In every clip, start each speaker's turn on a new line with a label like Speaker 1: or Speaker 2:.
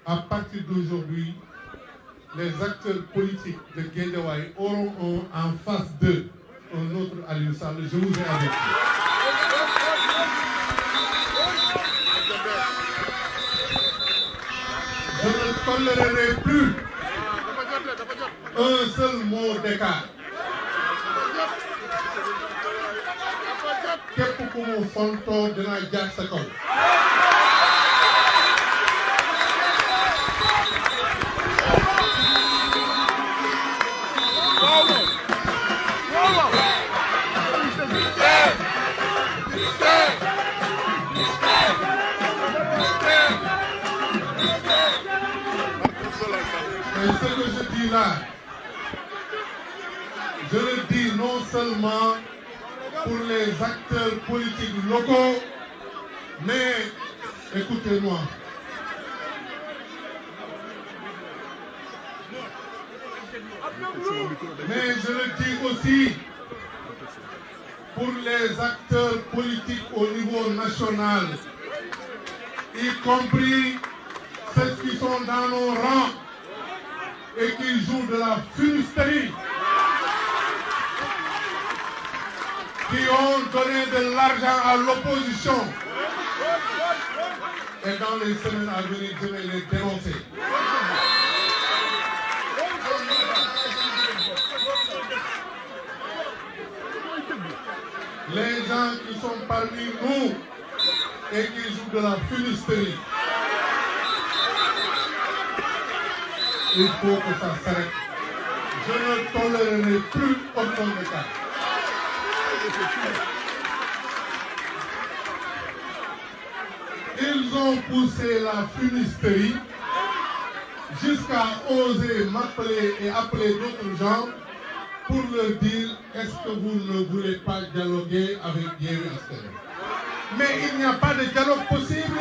Speaker 1: à partir d'aujourd'hui, les acteurs politiques de Guédiawaye auront en face d'eux un autre Aliou Sall. Je vous ai averti. Je ne tolérerai plus un seul mot d'écart. Képp ku mu fontoo dinaa jaar sa kaw. Et ce que je dis là, je le dis non seulement pour les acteurs politiques locaux, mais écoutez-moi. Mais je le dis aussi pour les acteurs politiques au niveau national, y compris ceux qui sont dans nos rangs et qui jouent de la fumisterie, qui ont donné de l'argent à l'opposition. Et dans les semaines à venir, je vais les dénoncer. Les gens qui sont parmi nous et qui jouent de la fumisterie, il faut que ça s'arrête. Je ne tolérerai plus aucun écart. Ils ont poussé la fumisterie jusqu'à oser m'appeler et appeler d'autres gens pour leur dire est-ce que vous ne voulez pas dialoguer avec Yewwi Askan Wi. Mais il n'y a pas de dialogue possible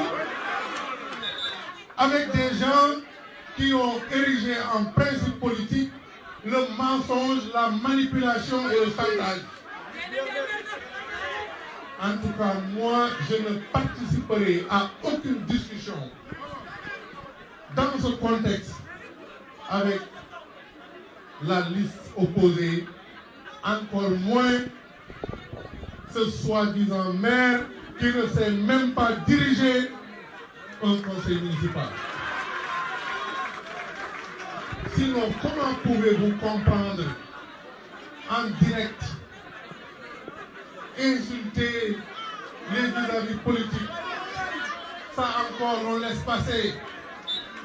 Speaker 1: avec des gens qui ont érigé en principe politique le mensonge, la manipulation et le chantage. En tout cas, moi, je ne participerai à aucune discussion dans ce contexte avec la liste opposée, encore moins ce soi-disant maire qui ne sait même pas diriger un conseil municipal. Sinon, comment pouvez-vous comprendre en direct, insulter les vis-à-vis politiques? Ça encore, on laisse passer.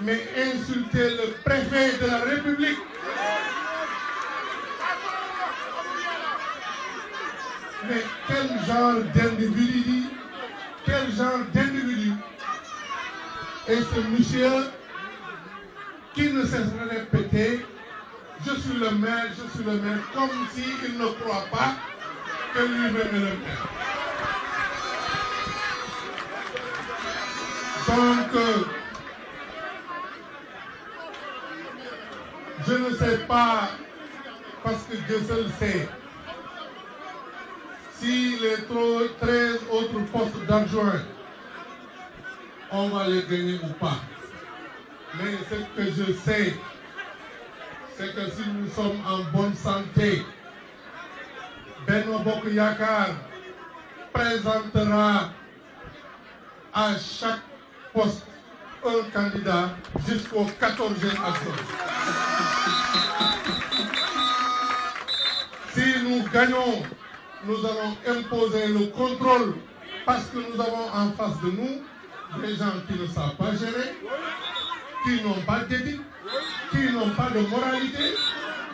Speaker 1: Mais insulter le préfet de la République, mais quel genre d'individu, et ce monsieur qui ne cesse de répéter je suis le maire, comme s'il ne croit pas que lui-même est le maire. Donc, je ne sais pas, parce que Dieu seul sait, si les 13 autres postes d'adjoints, on va les gagner ou pas. Mais ce que je sais, c'est que si nous sommes en bonne santé, Benno Bokk Yakaar présentera à chaque poste un candidat jusqu'au 14e adjoint. Si nous gagnons, nous allons imposer le contrôle parce que nous avons en face de nous des gens qui ne savent pas gérer, qui n'ont pas d'éthique, qui n'ont pas de moralité,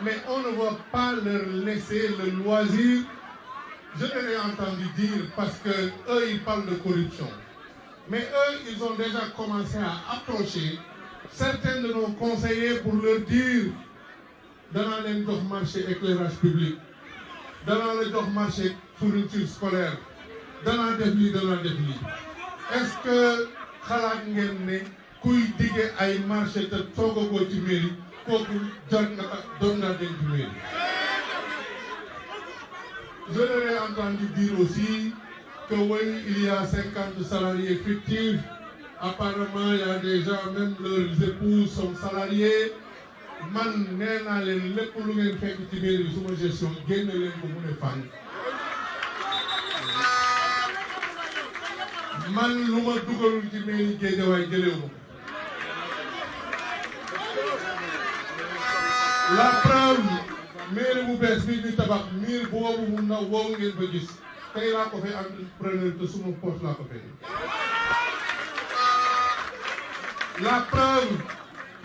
Speaker 1: mais on ne va pas leur laisser le loisir. Je l'ai entendu dire parce que eux ils parlent de corruption. Mais eux, ils ont déjà commencé à approcher certains de nos conseillers pour leur dire dans les marché éclairage public, dans les marché fourniture scolaire, dans les défis. Est-ce que xalaat ngeen ne kuy dige ay marché te toogagoo ci mairie kooku jar na doon na dem ci mairie? Je leur ai entendu dire aussi que oui, il y a 50 salariés fictifs apparemment il y a des gens, même leurs épouses sont salariés. Man nee naa leen lépp lu ngeen fekk ci biir bi suma gestion génne leen ko mu ne fànn. Man lu ma dugalul ci mairie Guédiawaye jëlewu ma. La preuve mairie bu bees bi ñu tabax miir boobu mu ndaw boobu ngeen fa gis tey laa ko fay entrepreneur te suma poche laa ko fay. La preuve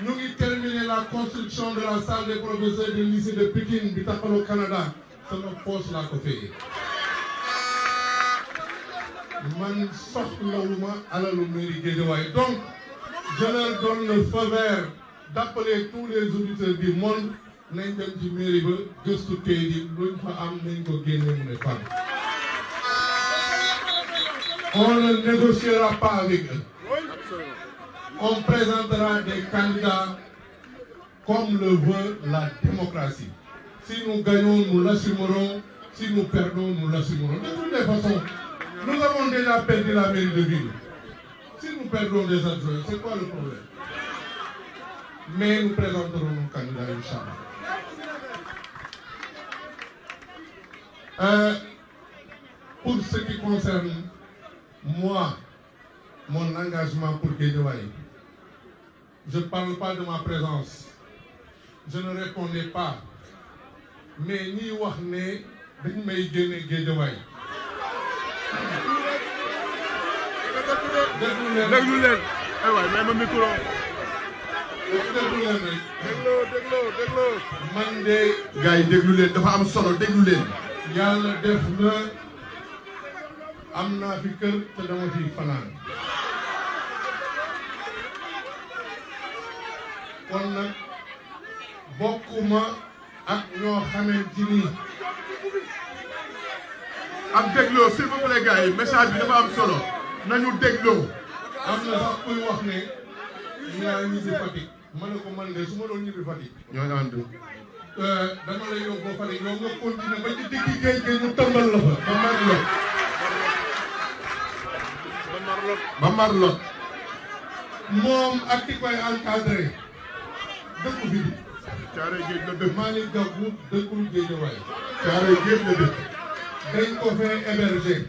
Speaker 1: nous avons terminé la construction de la salle des professeurs du lycée de Pékin du Tapalo Canada. C'est notre poste là qu'on fait. Man soxlawuma alalu mairie Guédiawaye. Donc, je leur donne le feu vert d'appeler tous les auditeurs du monde nañ dem ci mairie ba gëstu kayit yi luñ fa am nañ ko génne mu ne fan. On ne négociera pas avec eux. On présentera des candidats comme le veut la démocratie. Si nous gagnons, nous l'assumerons. Si nous perdons, nous l'assumerons. De toutes les façons, nous avons déjà perdu la mairie de ville. Si nous perdons des adjoints, c'est quoi le problème? Mais nous présenterons nos candidats, Inch'Allah. Pour ce qui concerne moi, mon engagement pour Guédiawaye, je ne parle pas de ma présence. Je ne répondais pas. Mais ni wax ne dañ may génne Guédiawaye.
Speaker 2: déglu leen aywa may ma micro.
Speaker 1: déglu leen rek.
Speaker 2: déglu.
Speaker 1: Man de.
Speaker 2: gars yi déglu leen dafa am solo déglu leen.
Speaker 1: Yàlla def na am naa fi kër te dama fi fanaan. kon nag bokkuma ak ñoo xamante ni.
Speaker 2: am dégloo s'il vous plaît gars yi message bi dafa am solo nañu dégloo.
Speaker 1: am na sax kuy wax ne ñaa ñibbi Fatick ma ne ko man de su ma doon ñibbi Fatick.
Speaker 2: ñoo ànd.
Speaker 1: dama lay yóbbu ba Fatick yow nga continuer ba ci digg géej gi ñu tëmbal la fa.
Speaker 2: ba Marlot.
Speaker 1: moom ak ki koy encadré dëkku fi.
Speaker 2: Caaroy géej la dëkk.
Speaker 1: Malick Gakou dëkkul Guédiawaye.
Speaker 2: Caaroy géej la dëkk.
Speaker 1: dañ ko fee héberger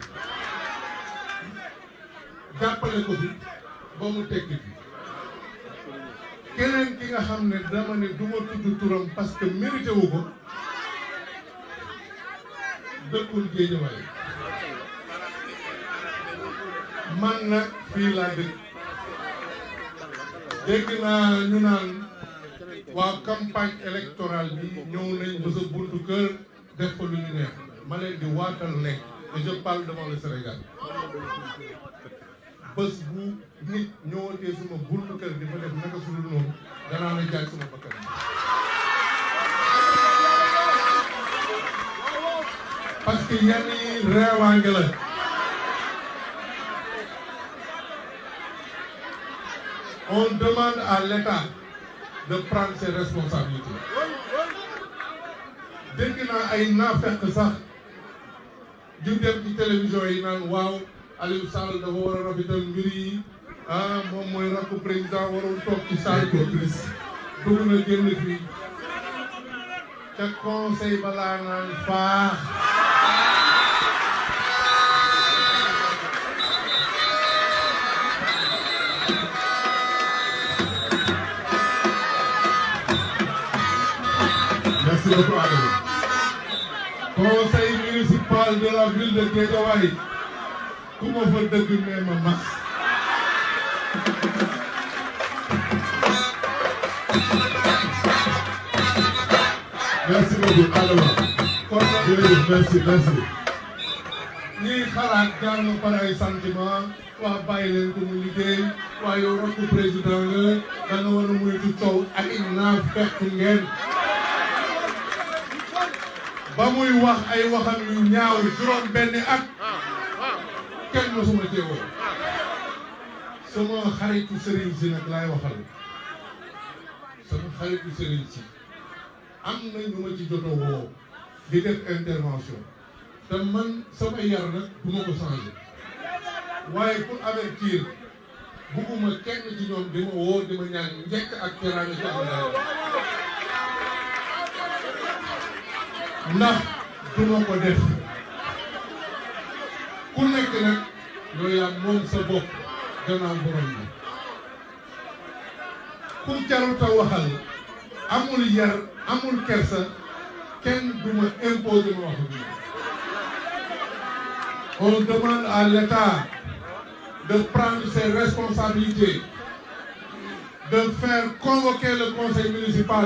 Speaker 1: jàppale ko fi ba mu tekki fi. keneen ki nga xam ne dama ne du ma tudd turam parce que mérité wu ko dëkkul Guédiawaye. man nag fii laa dëkk. dégg naa ñu naan waa campagne électorale bi ñëw nañ ba sa buntu kër def ko lu ñu neex ma leen di waatal nekk et je parle devant le Sénégal bés bu nit ñëwatee suma buntu kër di fa def naka su dul noonu danaa la jaay suma bakkan. parce que yenn yi reewaange la. On demande à l'État de prendre ses responsabilités. Dégg naa ay naafeq sax di dem ci télévision yi naan waaw Aliou Sall dafa war a rafetal mbir yi moom mooy rakku président warul toog ci salle bi dugg na génn fii ca conseil balaa naan faax.
Speaker 2: Merci beaucoup Adama.
Speaker 1: Conseil municipal de la ville de Guédiawaye ku ma fa dëgg nee ma mas.
Speaker 2: Merci beaucoup Adama.
Speaker 1: kon nag
Speaker 2: jërëjëf merci.
Speaker 1: ñiy xalaat jaar na par ay sentiment waa bàyyi leen ko mu liggéey waa yow rakku président nga da nga war a moytu coow ak naa fekk ngeen. ba muy wax ay waxam yu ñaaw juróom benn at kenn mosuma teewoo sama xaritu sëriñ si nag laay waxal sama xaritu sëriñ si am na ñu ma ci jotoo woo di def intervention te man sama yar nag du ma ko changé waaye pour avertir bugguma kenn ci ñoom di ma woo di ma ñaan njëkk ak teraanga ci am ndax duma ko def ku nekk nag yow yaa moom sa bopp gannaaw borom bi ku jaruta waxal amul yar amul kersa kenn du ma imposer ma wax bi on demande à l'État de prendre ses responsabilités, de faire convoquer le conseil municipal,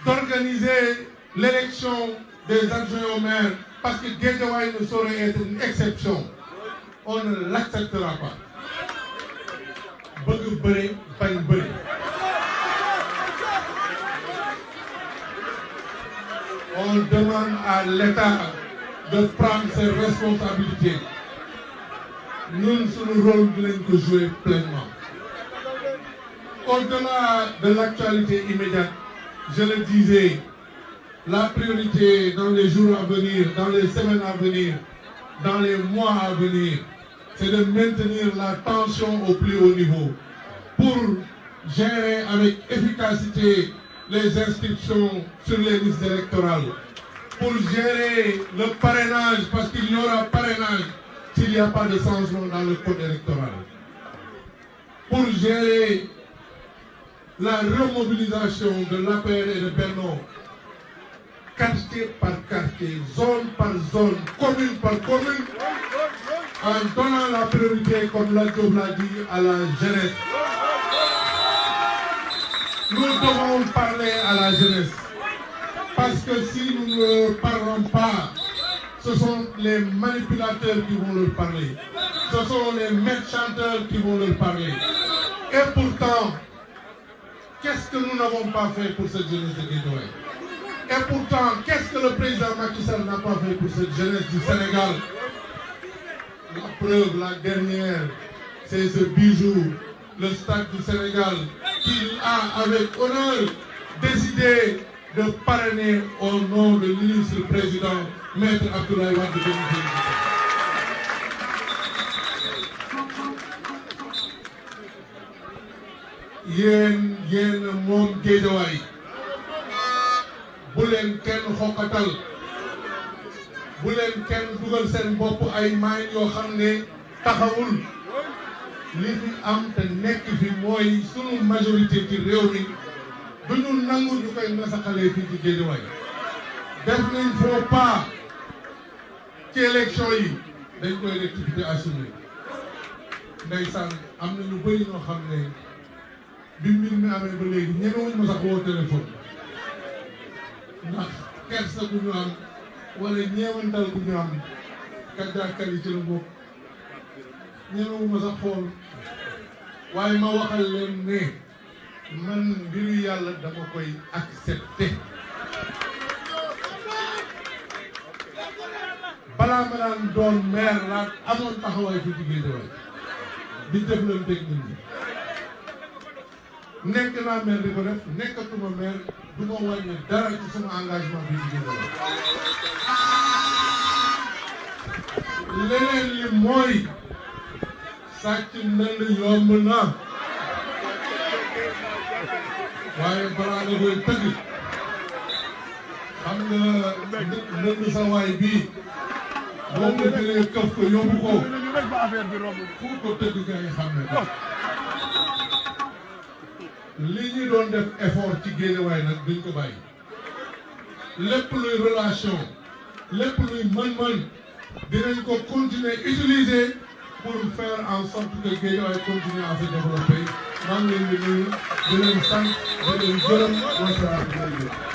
Speaker 1: d'organiser l'élection des adjoints au maire, parce que Guédiawaye ne saurait être une exception. On ne l'acceptera pas. Bëgg bëre bañ bëre. On demande à l'État de prendre ses responsabilités. Nous, notre rôle, de jouer pleinement. Au-delà de l'actualité immédiate, je le disais, la priorité dans les jours à venir, dans les semaines à venir, dans les mois à venir, c'est de maintenir la tension au plus haut niveau pour gérer avec efficacité les inscriptions sur les listes électorales, pour gérer le parrainage, parce qu'il y aura parrainage s'il n'y a pas de changement dans le code électoral, pour gérer la remobilisation de l'APR et de Benno, quartier par quartier, zone par zone, commune par commune, en donnant la priorité, comme la Diop l'a dit, à la jeunesse. Nous devons parler à la jeunesse, parce que si nous ne parlons pas, ce sont les manipulateurs qui vont leur parler. Ce sont les maîtres chanteurs qui vont leur parler. Et pourtant, qu'est-ce que nous n'avons pas fait pour cette jeunesse de Guédiawaye? Et pourtant, qu'est-ce que le président Macky Sall n'a pas fait pour cette jeunesse du Sénégal? La preuve, la dernière, c'est ce bijou, le Stade du Sénégal, qu'il a avec honneur décidé de parrainer au nom de l'illustre président Maître Abdoulaye Wade de 2017. yéen moom Guédiawaye bu leen kenn xokkatal bu leen kenn dugal seen bopp ay maañ yoo xam ne taxawul li fi am te nekk fi mooy sunu majorité ci réew mi du ñu nangu ñu koy nasaxalee fii ci Guédiawaye def nañ faux pas ci élection yi dañ koy rectifier assumer ndeysaan am na ñu bëri ñoo xam ne bi mbir mi amee ba léegi ñemewuñ ma sax woo téléphone ndax kersa bu ñu am wala ñeewantal bu ñu am kàddaakar yi ci la bokk ñemewu ma sax xool waaye ma waxal leen ne man mbiru yàlla dama koy accepter balaa ma daan doon maire laa amoon taxawaay fi ci Guédiawaye di jëflanteeg nit ñi nekk naa maire di ko def nekkatuma maire du ma wàññi dara ci sama engagement bi ci Guédiawaye leneen li mooy sàcc ndënd yomb na waaye balaa nga koy tëgg xam nga ndënd sa waay bii boo ko jëlee këf ko yóbbu ko fu ko tëgg nga yi xam ne ko li ñu doon def effort ci Guédiawaye nag duñ ko bàyyi lépp luy relation lépp luy mën-mën dinañ ko continuer utiliser pour faire en sorte que Guédiawaye continue à se développer maa ngi leen di nuyu di leen sant di leen gërëm wasalaam.